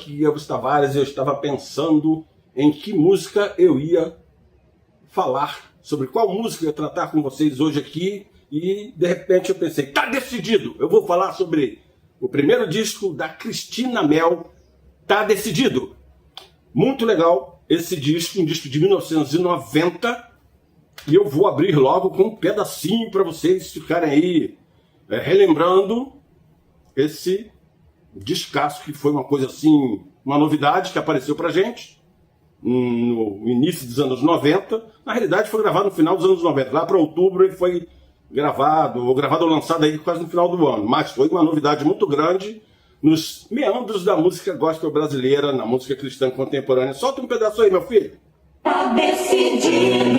Aqui é o Tavares, eu estava pensando em que música eu ia falar, sobre qual música eu ia tratar com vocês hoje aqui, e de repente eu pensei, tá decidido, eu vou falar sobre o primeiro disco da Cristina Mel, Tá Decidido. Muito legal esse disco, um disco de 1990, e eu vou abrir logo com um pedacinho para vocês ficarem aí relembrando esse descasso, que foi uma coisa assim, uma novidade que apareceu pra gente no início dos anos 90. Na realidade foi gravado no final dos anos 90, lá para outubro ele foi gravado ou lançado aí quase no final do ano, mas foi uma novidade muito grande nos meandros da música gospel brasileira, na música cristã contemporânea. Solta um pedaço aí, meu filho. Tá decidido,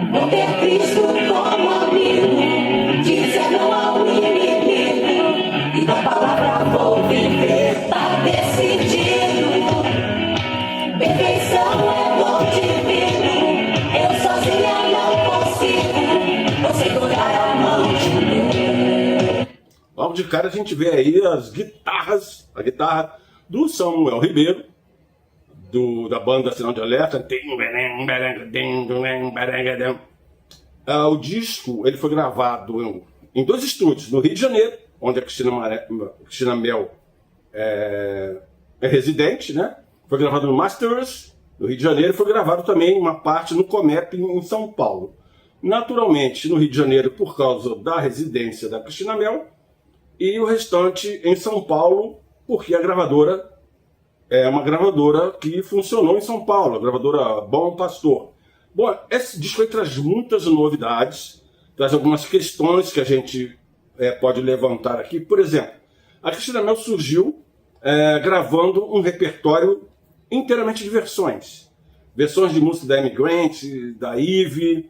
vou ter Cristo como amigo, dizer não ao inimigo, e da palavra vou viver. Tá decidido, perfeição é dom divino, eu sozinha não consigo, vou segurar a mão de Deus. Logo de cara a gente vê aí as guitarras, a guitarra do Samuel Ribeiro, da banda Sinal de Alerta. O disco ele foi gravado em dois estúdios, no Rio de Janeiro, onde a Cristina Mel é residente, né? Foi gravado no Masters, no Rio de Janeiro, e foi gravado também uma parte no Comep, em São Paulo. Naturalmente, no Rio de Janeiro, por causa da residência da Cristina Mel, e o restante em São Paulo, porque a gravadora é uma gravadora que funcionou em São Paulo, a gravadora Bom Pastor. Bom, esse disco aí traz muitas novidades, traz algumas questões que a gente pode levantar aqui. Por exemplo, a Cristina Mel surgiu gravando um repertório inteiramente de versões. Versões de música da Amy Grant, da Ivy.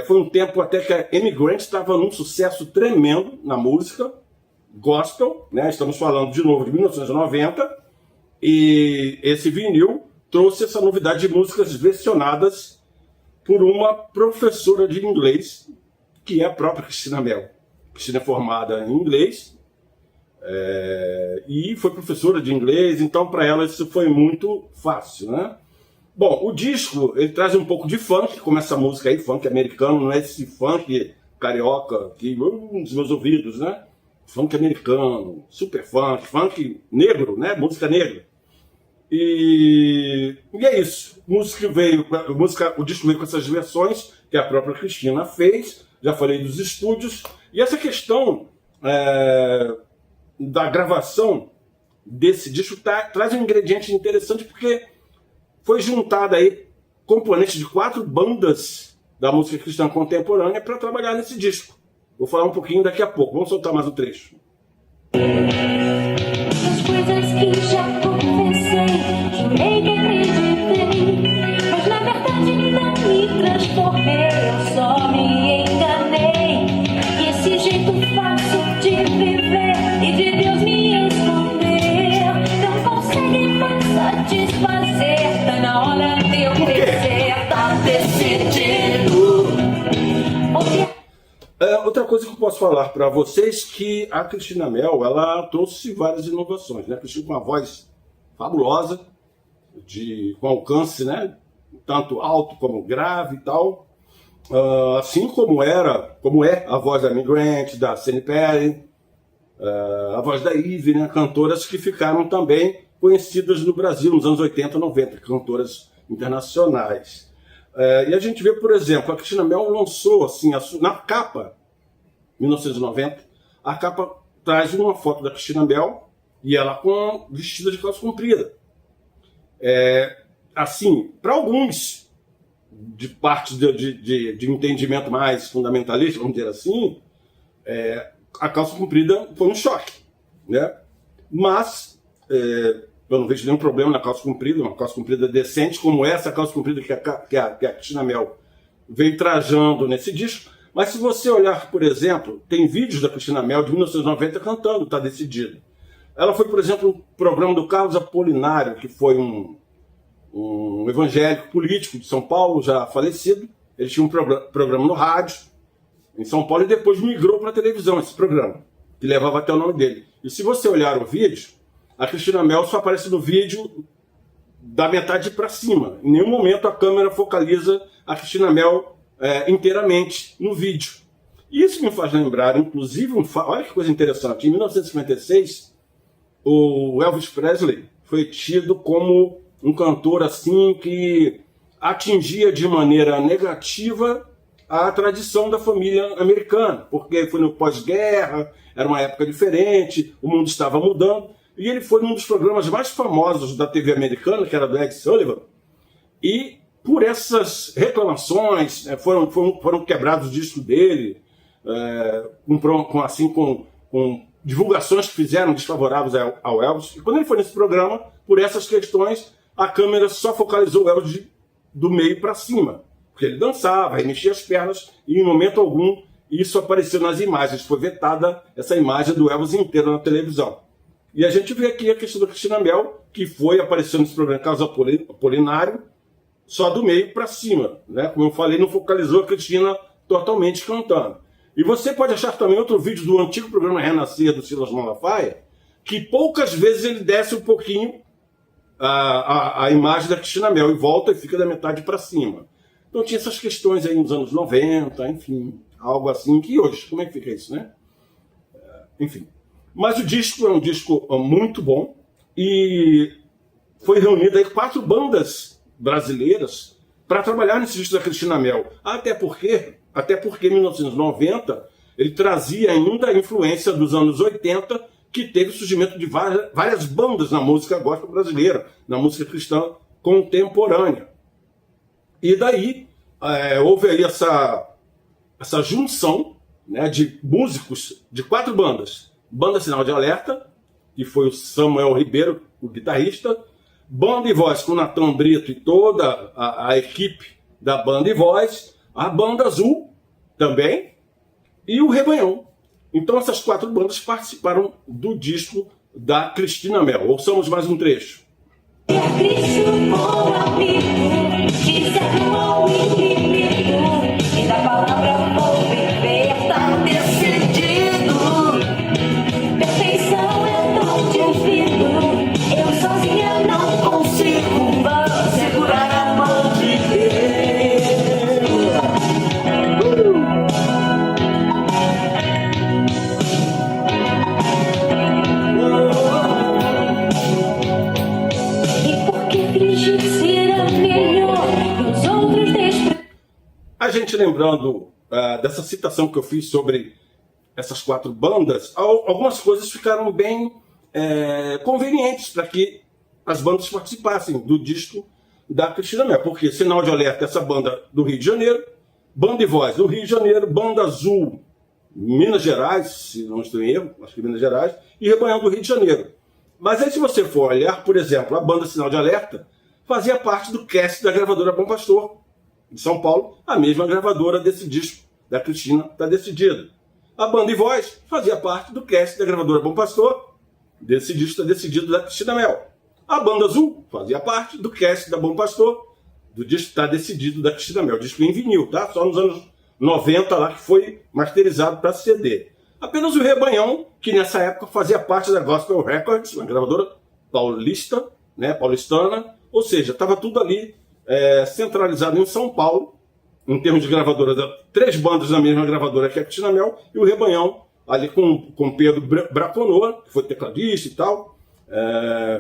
Foi um tempo até que a Amy Grant estava num sucesso tremendo na música gospel, né? Estamos falando de novo de 1990, e esse vinil trouxe essa novidade de músicas versionadas por uma professora de inglês, que é a própria Cristina Mel. Cristina é formada em inglês e foi professora de inglês, então para ela isso foi muito fácil, né? Bom, o disco ele traz um pouco de funk, como essa música aí, funk americano, não é esse funk carioca que nos meus ouvidos, né? Funk americano, super funk, funk negro, né? Música negra. E é isso. O disco veio com essas versões que a própria Cristina fez. Já falei dos estúdios. E essa questão da gravação desse disco traz um ingrediente interessante, porque foi juntada aí componentes de 4 bandas da música cristã contemporânea para trabalhar nesse disco. Vou falar um pouquinho daqui a pouco. Vamos soltar mais um trecho. As coisas que já confessei, jurei que acreditei, mas na verdade não me transformei, eu só me enganei. E esse jeito fácil de viver e de Deus me esconder não consegue mais satisfazer. Tá na hora de eu crescer, tá decidido. Outra coisa que eu posso falar para vocês, que a Cristina Mel, ela trouxe várias inovações, né? Cristina com uma voz fabulosa, com alcance, né? Tanto alto como grave e tal, assim como é a voz da Amy Grant, da Sandy Perry, a voz da Ivy, né? Cantoras que ficaram também conhecidas no Brasil nos anos 80 e 90, cantoras internacionais. E a gente vê, por exemplo, a Cristina Mel lançou assim, na capa, 1990, a capa traz uma foto da Cristina Mel e ela vestida de calça comprida. Assim, para alguns de parte de entendimento mais fundamentalista, vamos dizer assim, a calça comprida foi um choque, né? Mas eu não vejo nenhum problema na calça comprida, uma calça comprida decente, como essa calça comprida que a Cristina Mel veio trajando nesse disco. Mas se você olhar, por exemplo, tem vídeos da Cristina Mel de 1990 cantando Tá Decidido. Ela foi, por exemplo, um programa do Carlos Apolinário, que foi um evangélico político de São Paulo, já falecido. Ele tinha um programa no rádio em São Paulo e depois migrou para a televisão esse programa, que levava até o nome dele. E se você olhar o vídeo, a Cristina Mel só aparece no vídeo da metade para cima. Em nenhum momento a câmera focaliza a Cristina Mel inteiramente no vídeo. Isso me faz lembrar, inclusive, olha que coisa interessante, em 1956, o Elvis Presley foi tido como um cantor assim que atingia de maneira negativa a tradição da família americana, porque foi no pós-guerra, era uma época diferente, o mundo estava mudando, e ele foi num dos programas mais famosos da TV americana, que era do Ed Sullivan, e por essas reclamações, foram quebrados os discos dele, com divulgações que fizeram desfavoráveis ao Elvis, e quando ele foi nesse programa, por essas questões, a câmera só focalizou o Elvis do meio para cima, porque ele dançava, ele mexia as pernas, e em momento algum isso apareceu nas imagens, foi vetada essa imagem do Elvis inteiro na televisão. E a gente vê aqui a questão da Cristina Mel, que foi aparecendo nesse programa Caso Apolinário, só do meio para cima, né? Como eu falei, não focalizou a Cristina totalmente cantando. E você pode achar também outro vídeo do antigo programa Renascer, do Silas Malafaia, que poucas vezes ele desce um pouquinho a imagem da Cristina Mel e volta e fica da metade para cima. Então tinha essas questões aí nos anos 90, enfim, algo assim, que hoje, como é que fica isso, né? Enfim. Mas o disco é um disco muito bom e foi reunido aí 4 bandas brasileiras para trabalhar nesse disco da Cristina Mel. Até porque em 1990 ele trazia ainda a influência dos anos 80, que teve o surgimento de várias bandas na música gospel brasileira, na música cristã contemporânea. E daí houve aí essa junção, né, de músicos de 4 bandas. Banda Sinal de Alerta, que foi o Samuel Ribeiro, o guitarrista, Banda e Voz com o Natan Brito e toda a equipe da Banda e Voz, a Banda Azul também, e o Rebanhão. Então essas 4 bandas participaram do disco da Cristina Mel. Ouçamos mais um trecho. Cristo, bom amigo, desarmou o inimigo, e da palavra vou viver tão decidido. Perfeição é dom divino, eu sozinha não consigo, vou segurar a mão de A gente lembrando dessa citação que eu fiz sobre essas 4 bandas, algumas coisas ficaram bem convenientes para que as bandas participassem do disco da Cristina Mel, porque Sinal de Alerta, essa banda do Rio de Janeiro, Banda e Voz do Rio de Janeiro, Banda Azul, Minas Gerais, se não estou em erro, acho que Minas Gerais, e Rebanhão do Rio de Janeiro. Mas aí se você for olhar, por exemplo, a banda Sinal de Alerta fazia parte do cast da gravadora Bom Pastor, de São Paulo, a mesma gravadora desse disco da Cristina Tá Decidida. A Banda e Voz fazia parte do cast da gravadora Bom Pastor, desse disco Tá Decidido da Cristina Mel. A Banda Azul fazia parte do cast da Bom Pastor, do disco Tá Decidido da Cristina Mel, disco em vinil, tá? Só nos anos 90 lá que foi masterizado para CD. Apenas o Rebanhão, que nessa época fazia parte da Gospel Records, uma gravadora paulista, né, paulistana, ou seja, estava tudo ali centralizado em São Paulo, em termos de gravadora, 3 bandas da mesma gravadora que a Cristina Mel, e o Rebanhão, ali com Pedro Braconoa, que foi tecladista e tal,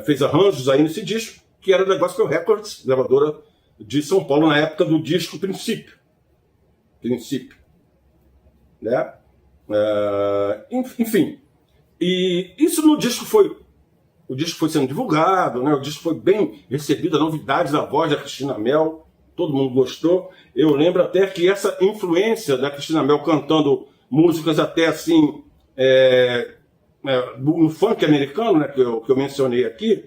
fez arranjos aí nesse disco, que era da Gospel Records, gravadora de São Paulo, na época do disco Princípio. Né? Enfim, e isso no disco o disco foi sendo divulgado, né? O disco foi bem recebido, a novidade da voz da Cristina Mel, todo mundo gostou. Eu lembro até que essa influência da Cristina Mel cantando músicas até assim, no funk americano, né, que eu mencionei aqui,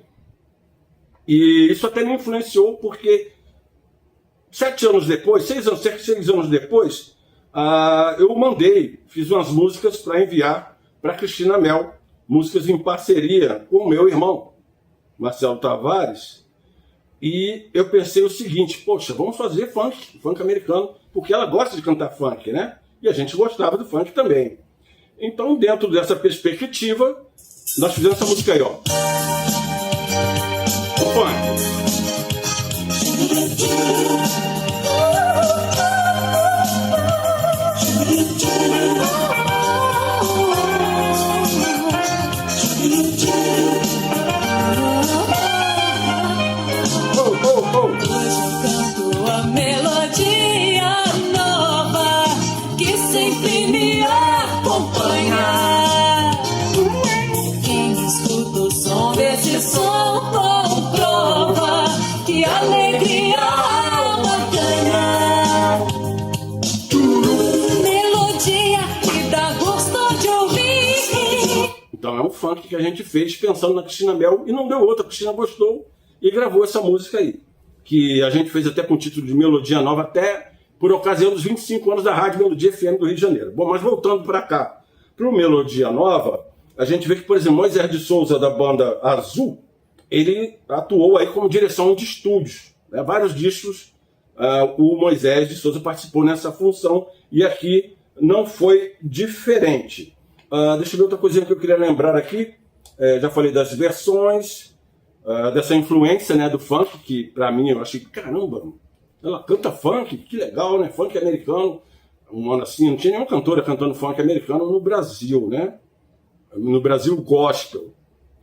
e isso até me influenciou porque 7 anos depois, 6 anos depois, eu fiz umas músicas para enviar para Cristina Mel, músicas em parceria com o meu irmão, Marcelo Tavares, e eu pensei o seguinte, poxa, vamos fazer funk americano, porque ela gosta de cantar funk, né? E a gente gostava do funk também. Então, dentro dessa perspectiva, nós fizemos essa música aí, ó. som comprova que a alegria a alma ganha. Melodia que dá gosto de ouvir. Então é um funk que a gente fez pensando na Cristina Mel e não deu outra. A Cristina gostou e gravou essa música aí, que a gente fez até com o título de Melodia Nova, até por ocasião dos 25 anos da Rádio Melodia FM do Rio de Janeiro. Bom, mas voltando para cá, para o Melodia Nova, a gente vê que, por exemplo, Moisés de Souza, da banda Azul, ele atuou aí como direção de estúdios, né? Vários discos, o Moisés de Souza participou nessa função, e aqui não foi diferente. Deixa eu ver outra coisinha que eu queria lembrar aqui. Já falei das versões, dessa influência, né, do funk, que pra mim eu achei, caramba, ela canta funk, que legal, né? Funk americano. Um ano assim, não tinha nenhuma cantora cantando funk americano no Brasil, né? No Brasil gospel.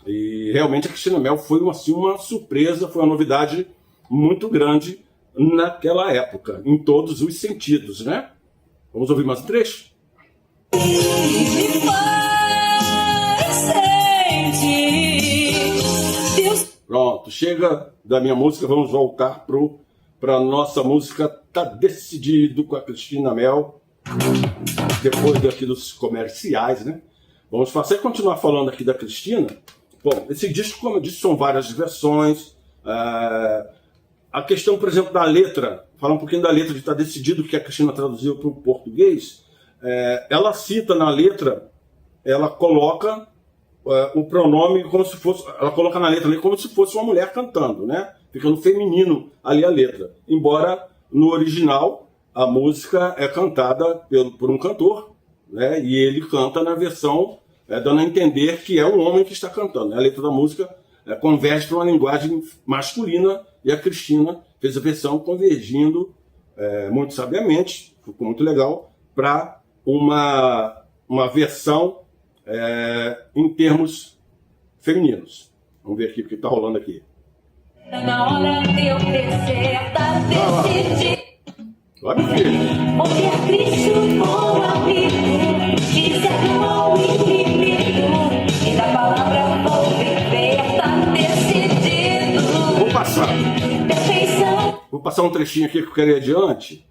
E realmente a Cristina Mel foi uma surpresa, foi uma novidade muito grande naquela época, em todos os sentidos, né? Vamos ouvir mais um trecho? Me faz sentir. Deus. Pronto, chega da minha música, vamos voltar para a nossa música Tá Decidido com a Cristina Mel. Depois daqui dos comerciais, né? Vamos continuar falando aqui da Cristina. Bom, esse disco, como eu disse, são várias versões. A questão, por exemplo, da letra, falar um pouquinho da letra de Tá Decidido, que a Cristina traduziu para o português. Ela cita na letra, ela coloca o pronome como se fosse, ela coloca na letra ali como se fosse uma mulher cantando, né? Ficando feminino ali a letra. Embora no original a música é cantada por um cantor, né? E ele canta na versão dando a entender que é um homem que está cantando. A letra da música converge para uma linguagem masculina e a Cristina fez a versão convergindo muito sabiamente, ficou muito legal, para uma versão em termos femininos. Vamos ver aqui o que está rolando aqui. Na hora de eu crescer, tá decidido. Olha, filho. Ouvir Cristo por amigo, dizer não ao inimigo, e da palavra vou viver, tá decidido. Vou passar um trechinho aqui que eu quero ir adiante.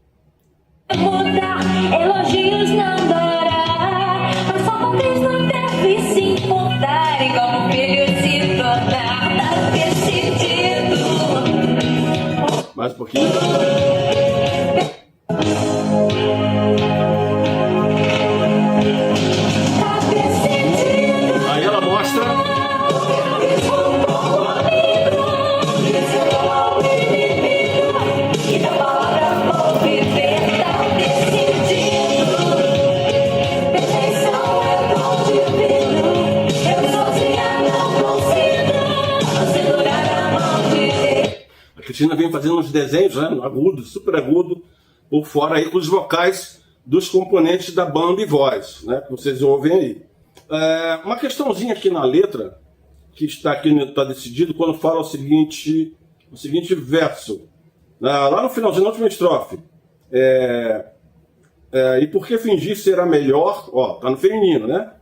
Mudar, elogios não dará, mas só com Cristo deve se importar, e como filho se tornar, tá decidido. Mais um pouquinho. Aí ela mostra. A Cristina vem fazendo uns desenhos, né, agudo, super agudo, por fora aí com os vocais dos componentes da banda e voz, né, que vocês ouvem aí. Uma questãozinha aqui na letra, que está aqui, está decidido, quando fala o seguinte verso, lá no finalzinho, na última estrofe, e por que fingir ser a melhor, ó, tá no feminino, né,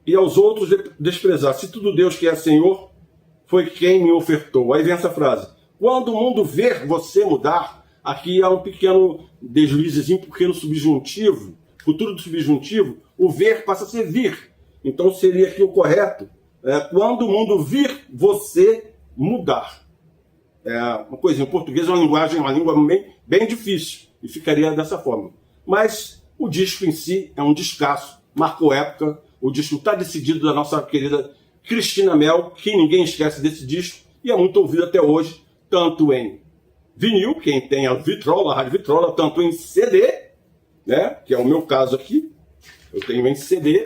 e aos outros desprezar, se tudo Deus que é Senhor, foi quem me ofertou. Aí vem essa frase, quando o mundo ver você mudar, aqui há um pequeno deslizezinho, porque no subjuntivo, futuro do subjuntivo, o ver passa a ser vir. Então seria aqui o correto, quando o mundo vir você mudar. Uma coisinha, o português é uma língua bem difícil, e ficaria dessa forma. Mas o disco em si é um descasso, marcou época, o disco está decidido da nossa querida Cristina Mel, que ninguém esquece desse disco, e é muito ouvido até hoje, tanto em vinil, quem tem a Vitrola, a Rádio Vitrola, tanto em CD, né, que é o meu caso aqui, eu tenho em CD,